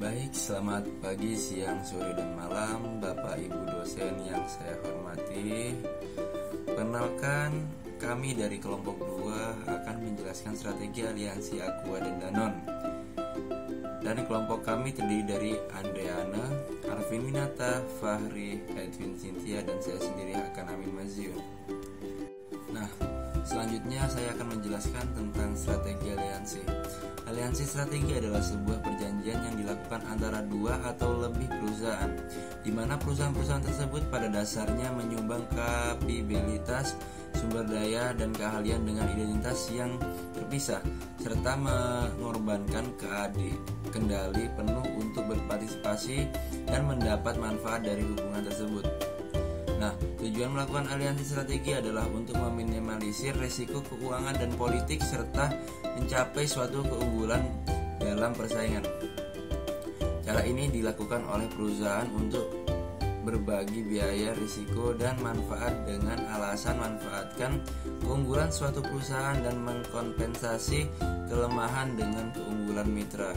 Baik, selamat pagi, siang, sore, dan malam Bapak Ibu dosen yang saya hormati. Perkenalkan, kami dari kelompok 2 akan menjelaskan strategi aliansi Aqua dan Danone. Dan kelompok kami terdiri dari Andreana, Arvin Winata, Fahri, Edwin Cynthia, dan saya sendiri akan Amin Maziun. Nah, selanjutnya saya akan menjelaskan tentang strategi aliansi. Aliansi strategi adalah sebuah perjanjian yang dilakukan antara 2 atau lebih perusahaan, di mana perusahaan-perusahaan tersebut pada dasarnya menyumbang kapabilitas, sumber daya, dan keahlian dengan identitas yang terpisah, serta mengorbankan kendali penuh untuk berpartisipasi dan mendapat manfaat dari hubungan tersebut. Nah, tujuan melakukan aliansi strategi adalah untuk meminimalisir risiko keuangan dan politik serta mencapai suatu keunggulan dalam persaingan. Cara ini dilakukan oleh perusahaan untuk berbagi biaya, risiko, dan manfaat dengan alasan manfaatkan keunggulan suatu perusahaan dan mengkompensasi kelemahan dengan keunggulan mitra.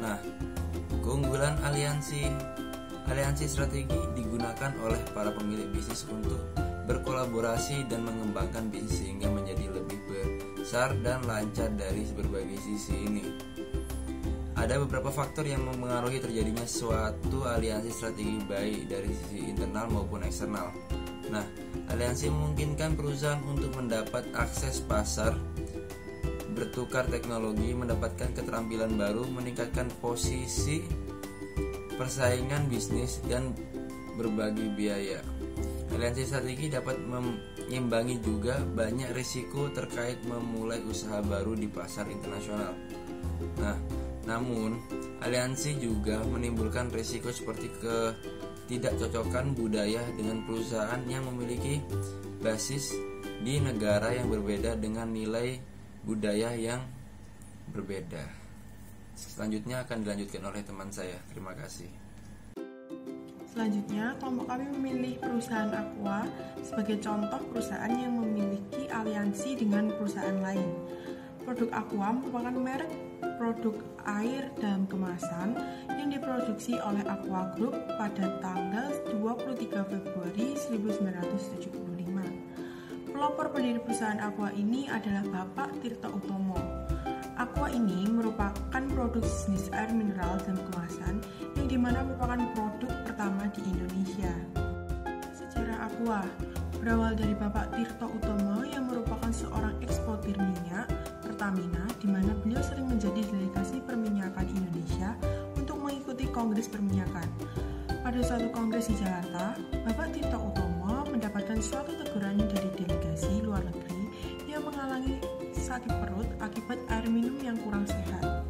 Nah, keunggulan aliansi strategi digunakan oleh para pemilik bisnis untuk berkolaborasi dan mengembangkan bisnis sehingga menjadi lebih besar dan lancar dari berbagai sisi ini. Ada beberapa faktor yang mempengaruhi terjadinya suatu aliansi strategi baik dari sisi internal maupun eksternal. Nah, aliansi memungkinkan perusahaan untuk mendapat akses pasar, bertukar teknologi, mendapatkan keterampilan baru, meningkatkan posisi persaingan bisnis, dan berbagi biaya. Aliansi strategi dapat mengimbangi juga banyak risiko terkait memulai usaha baru di pasar internasional. Namun, aliansi juga menimbulkan risiko seperti ketidakcocokan budaya dengan perusahaan yang memiliki basis di negara yang berbeda dengan nilai budaya yang berbeda. Selanjutnya akan dilanjutkan oleh teman saya. Terima kasih. Selanjutnya, kelompok kami memilih perusahaan Aqua sebagai contoh perusahaan yang memiliki aliansi dengan perusahaan lain. Produk Aqua merupakan merek produk air dalam kemasan yang diproduksi oleh Aqua Group pada tanggal 23 Februari 1975. Pelopor pendiri perusahaan Aqua ini adalah Bapak Tirto Utomo. Aqua ini merupakan produk jenis air mineral dalam kemasan yang dimana merupakan produk pertama di Indonesia. Sejarah Aqua berawal dari Bapak Tirto Utomo yang merupakan seorang eksportir minyak Pertamina, di mana beliau sering menjadi delegasi perminyakan Indonesia untuk mengikuti kongres perminyakan. Pada suatu kongres di Jakarta, Bapak Tirto Utomo mendapatkan suatu teguran dari delegasi luar negeri yang menghalangi sakit perut akibat air minum yang kurang sehat.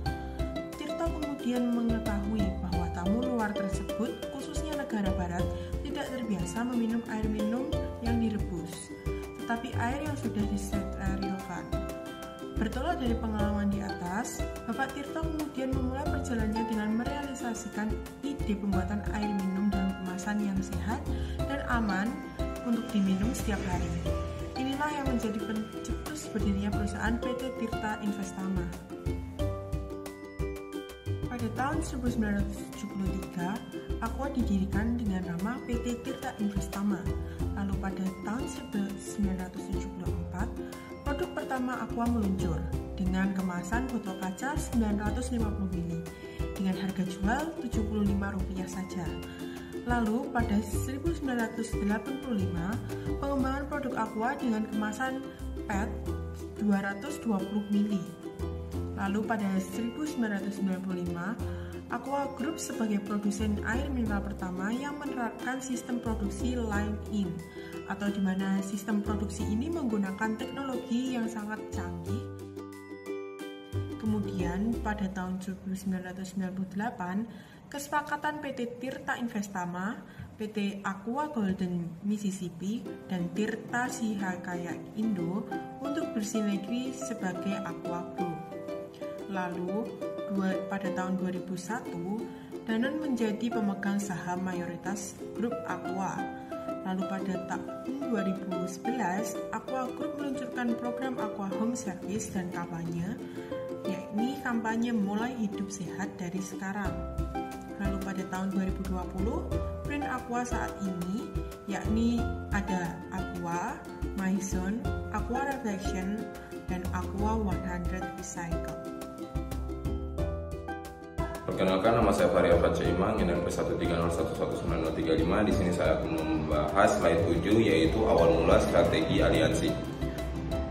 Tirto kemudian mengetahui bahwa tamu luar tersebut, khususnya negara barat, tidak terbiasa meminum air minum yang direbus, tetapi air yang sudah disterilkan. Bertolak dari pengalaman di atas, Bapak Tirto kemudian memulai perjalanannya dengan merealisasikan ide pembuatan air minum dalam kemasan yang sehat dan aman untuk diminum setiap hari. Inilah yang menjadi pencetus berdirinya perusahaan PT Tirta Investama. Pada tahun 1973, Aqua didirikan dengan nama PT Tirta Investama. Lalu pada tahun 1974, produk pertama Aqua meluncur dengan kemasan botol kaca 950 ml dengan harga jual Rp75 saja. Lalu pada 1985, pengembangan produk Aqua dengan kemasan PET 220 ml. Lalu pada 1995, Aqua Group sebagai produsen air mineral pertama yang menerapkan sistem produksi line-in, atau di mana sistem produksi ini menggunakan teknologi yang sangat canggih. Kemudian pada tahun 1998, kesepakatan PT Tirta Investama, PT Aqua Golden Mississippi, dan Tirta Sihakaya Indo untuk bersinergi sebagai Aqua Group. Lalu pada tahun 2001, Danone menjadi pemegang saham mayoritas grup Aqua. Lalu pada tahun 2011, Aqua Group meluncurkan program Aqua Home Service dan kampanye, yakni kampanye mulai hidup sehat dari sekarang. Lalu pada tahun 2020, brand Aqua saat ini yakni ada Aqua, Maison, Aqua Reflection, dan Aqua 100 Recycle. Perkenalkan, nama saya Fahri Alfred Imang, NPM 130111935. Di sini saya akan membahas slide 7, yaitu awal mula strategi aliansi.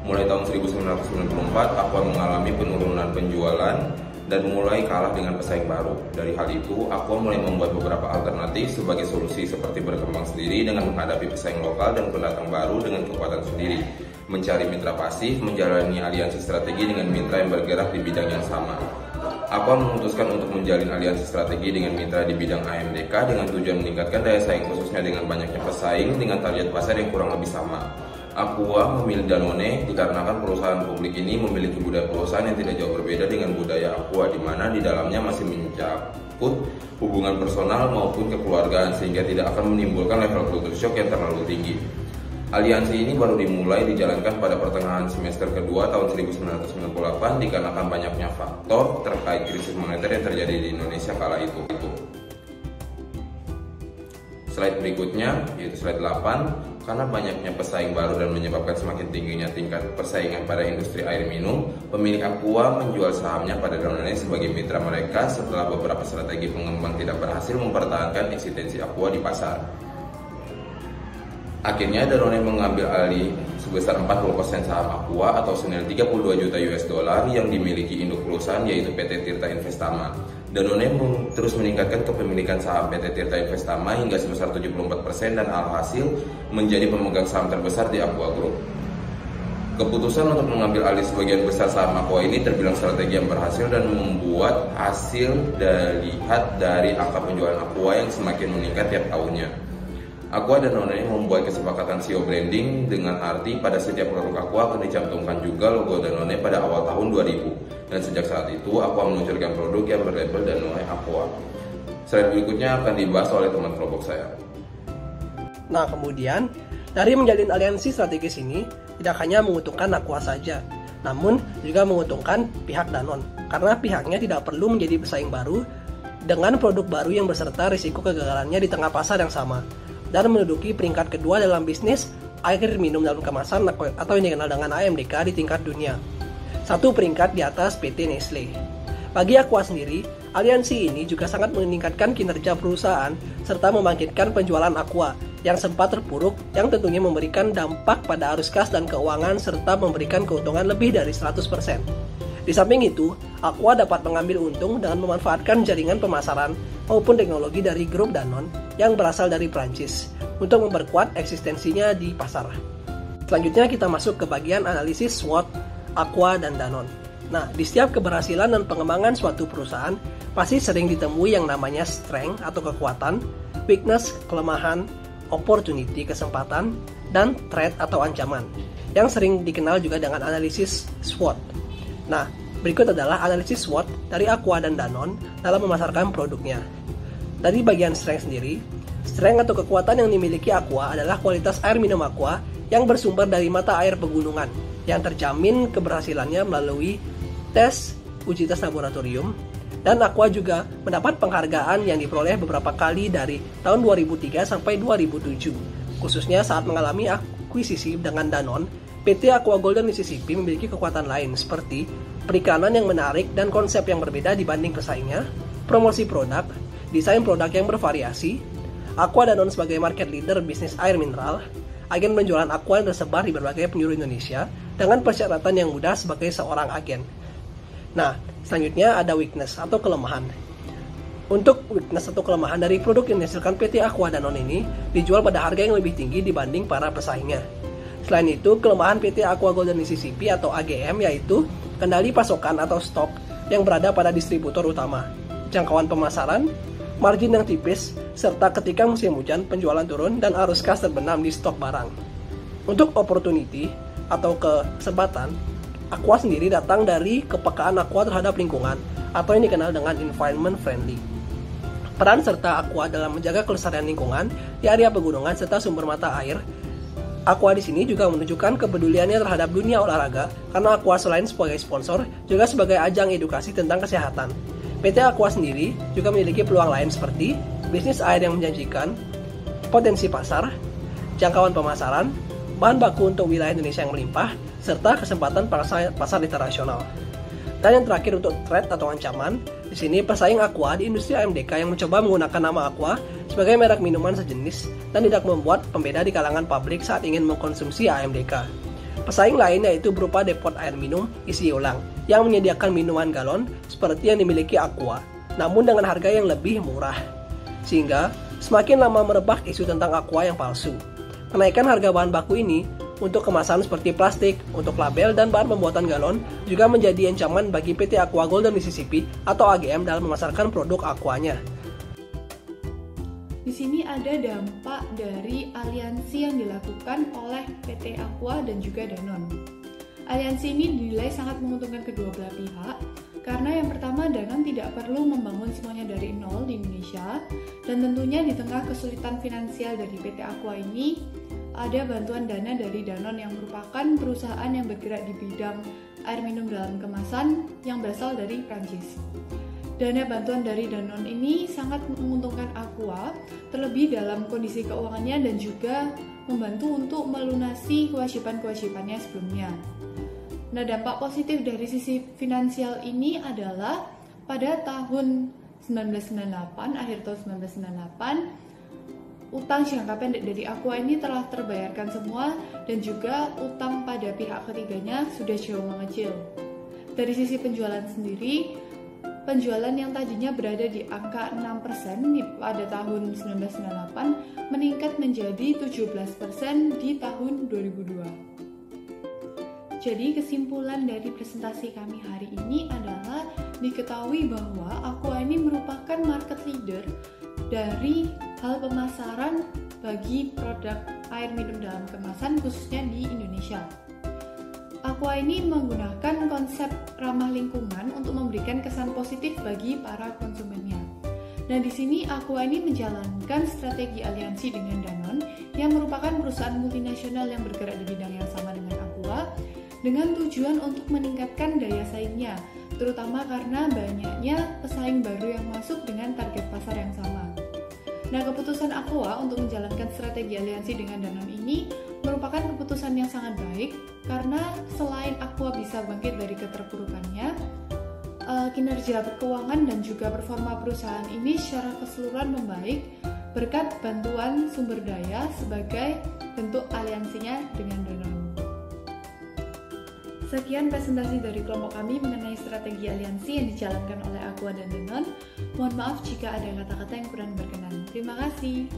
Mulai tahun 1994, Aqua mengalami penurunan penjualan dan mulai kalah dengan pesaing baru. Dari hal itu, Aqua mulai membuat beberapa alternatif sebagai solusi, seperti berkembang sendiri dengan menghadapi pesaing lokal dan pendatang baru dengan kekuatan sendiri, mencari mitra pasif, menjalani aliansi strategi dengan mitra yang bergerak di bidang yang sama. Aqua memutuskan untuk menjalin aliansi strategi dengan mitra di bidang AMDK dengan tujuan meningkatkan daya saing, khususnya dengan banyaknya pesaing dengan target pasar yang kurang lebih sama. Aqua memilih Danone dikarenakan perusahaan publik ini memiliki budaya perusahaan yang tidak jauh berbeda dengan budaya Aqua, di mana di dalamnya masih mencakup hubungan personal maupun kekeluargaan, sehingga tidak akan menimbulkan level culture shock yang terlalu tinggi. Aliansi ini baru dimulai dijalankan pada pertengahan semester kedua tahun 1998 dikarenakan banyaknya faktor terkait krisis moneter yang terjadi di Indonesia kala itu. Slide berikutnya, yaitu slide 8, karena banyaknya pesaing baru dan menyebabkan semakin tingginya tingkat persaingan pada industri air minum, pemilik Aqua menjual sahamnya pada Danone sebagai mitra mereka setelah beberapa strategi pengembang tidak berhasil mempertahankan eksistensi Aqua di pasar. Akhirnya Danone mengambil alih sebesar 40% saham Aqua atau senilai 32 juta US dollar yang dimiliki induk perusahaan, yaitu PT Tirta Investama. Danone terus meningkatkan kepemilikan saham PT Tirta Investama hingga sebesar 74% dan alhasil menjadi pemegang saham terbesar di Aqua Group. Keputusan untuk mengambil alih sebagian besar saham Aqua ini terbilang strategi yang berhasil dan membuat hasil dilihat dari angka penjualan Aqua yang semakin meningkat tiap tahunnya. Aqua dan Danone membuat kesepakatan SEO branding dengan arti pada setiap produk Aqua akan dicantumkan juga logo Danone pada awal tahun 2000. Dan sejak saat itu Aqua meluncurkan produk yang berlabel Danone Aqua. Slide berikutnya akan dibahas oleh teman kelompok saya. Nah, kemudian dari menjalin aliansi strategis ini tidak hanya menguntungkan Aqua saja, namun juga menguntungkan pihak Danone, karena pihaknya tidak perlu menjadi pesaing baru dengan produk baru yang beserta risiko kegagalannya di tengah pasar yang sama, dan menduduki peringkat kedua dalam bisnis air minum dalam kemasan atau yang dikenal dengan AMDK di tingkat dunia. Satu peringkat di atas PT Nestle. Bagi Aqua sendiri, aliansi ini juga sangat meningkatkan kinerja perusahaan serta membangkitkan penjualan Aqua yang sempat terpuruk, yang tentunya memberikan dampak pada arus kas dan keuangan serta memberikan keuntungan lebih dari 100%. Di samping itu, Aqua dapat mengambil untung dengan memanfaatkan jaringan pemasaran maupun teknologi dari grup Danone yang berasal dari Prancis untuk memperkuat eksistensinya di pasar. Selanjutnya kita masuk ke bagian analisis SWOT Aqua dan Danone. Nah, di setiap keberhasilan dan pengembangan suatu perusahaan pasti sering ditemui yang namanya strength atau kekuatan, weakness kelemahan, opportunity kesempatan, dan threat atau ancaman, yang sering dikenal juga dengan analisis SWOT. Nah, berikut adalah analisis SWOT dari Aqua dan Danone dalam memasarkan produknya. Dari bagian strength sendiri, strength atau kekuatan yang dimiliki Aqua adalah kualitas air minum Aqua yang bersumber dari mata air pegunungan, yang terjamin keberhasilannya melalui tes uji tes laboratorium, dan Aqua juga mendapat penghargaan yang diperoleh beberapa kali dari tahun 2003 sampai 2007, khususnya saat mengalami akuisisi dengan Danone. PT Aqua Golden Mississippi memiliki kekuatan lain seperti perikanan yang menarik dan konsep yang berbeda dibanding pesaingnya, promosi produk, desain produk yang bervariasi. Aqua Danone sebagai market leader bisnis air mineral, agen penjualan Aqua yang tersebar di berbagai penjuru Indonesia dengan persyaratan yang mudah sebagai seorang agen. Nah, selanjutnya ada weakness atau kelemahan. Untuk weakness atau kelemahan dari produk yang dihasilkan PT Aqua Danone ini dijual pada harga yang lebih tinggi dibanding para pesaingnya. Selain itu, kelemahan PT Aqua Golden Mississippi atau AGM yaitu kendali pasokan atau stok yang berada pada distributor utama, jangkauan pemasaran, margin yang tipis, serta ketika musim hujan penjualan turun dan arus kas terbenam di stok barang. Untuk opportunity atau kesempatan, Aqua sendiri datang dari kepekaan Aqua terhadap lingkungan atau yang dikenal dengan environment friendly. Peran serta Aqua dalam menjaga kelestarian lingkungan di area pegunungan serta sumber mata air Aqua di sini juga menunjukkan kepeduliannya terhadap dunia olahraga karena Aqua selain sebagai sponsor juga sebagai ajang edukasi tentang kesehatan. PT Aqua sendiri juga memiliki peluang lain seperti bisnis air yang menjanjikan, potensi pasar, jangkauan pemasaran, bahan baku untuk wilayah Indonesia yang melimpah, serta kesempatan pasar internasional. Dan yang terakhir untuk threat atau ancaman, di sini pesaing Aqua di industri AMDK yang mencoba menggunakan nama Aqua sebagai merek minuman sejenis dan tidak membuat pembeda di kalangan publik saat ingin mengkonsumsi AMDK. Pesaing lain yaitu berupa depot air minum isi ulang yang menyediakan minuman galon seperti yang dimiliki Aqua, namun dengan harga yang lebih murah. Sehingga semakin lama merebak isu tentang Aqua yang palsu. Kenaikan harga bahan baku ini untuk kemasan seperti plastik, untuk label, dan bahan pembuatan galon juga menjadi ancaman bagi PT Aqua Golden Mississippi atau AGM dalam memasarkan produk Aquanya. Di sini ada dampak dari aliansi yang dilakukan oleh PT Aqua dan juga Danone. Aliansi ini dinilai sangat menguntungkan kedua belah pihak karena yang pertama Danone tidak perlu membangun semuanya dari nol di Indonesia, dan tentunya di tengah kesulitan finansial dari PT Aqua ini ada bantuan dana dari Danone yang merupakan perusahaan yang bergerak di bidang air minum dalam kemasan yang berasal dari Prancis. Dana bantuan dari Danone ini sangat menguntungkan Aqua, terlebih dalam kondisi keuangannya dan juga membantu untuk melunasi kewajiban-kewajibannya sebelumnya. Nah, dampak positif dari sisi finansial ini adalah pada tahun 1998, akhir tahun 1998, utang jangka pendek dari Aqua ini telah terbayarkan semua dan juga utang pada pihak ketiganya sudah jauh mengecil. Dari sisi penjualan sendiri, penjualan yang tadinya berada di angka 6% pada tahun 1998 meningkat menjadi 17% di tahun 2002. Jadi kesimpulan dari presentasi kami hari ini adalah diketahui bahwa Aqua ini merupakan market leader dari hal pemasaran bagi produk air minum dalam kemasan khususnya di Indonesia. Aqua ini menggunakan konsep ramah lingkungan untuk memberikan kesan positif bagi para konsumennya. Nah, di sini Aqua ini menjalankan strategi aliansi dengan Danone yang merupakan perusahaan multinasional yang bergerak di bidang yang sama dengan Aqua dengan tujuan untuk meningkatkan daya saingnya, terutama karena banyaknya pesaing baru yang masuk dengan target pasar yang sama. Nah, keputusan Aqua untuk menjalankan strategi aliansi dengan Danone ini merupakan keputusan yang sangat baik karena selain Aqua bisa bangkit dari keterpurukannya, kinerja keuangan dan juga performa perusahaan ini secara keseluruhan membaik berkat bantuan sumber daya sebagai bentuk aliansinya dengan Danone. Sekian presentasi dari kelompok kami mengenai strategi aliansi yang dijalankan oleh Aqua dan Danone. Mohon maaf jika ada kata-kata yang kurang berkenan. Terima kasih.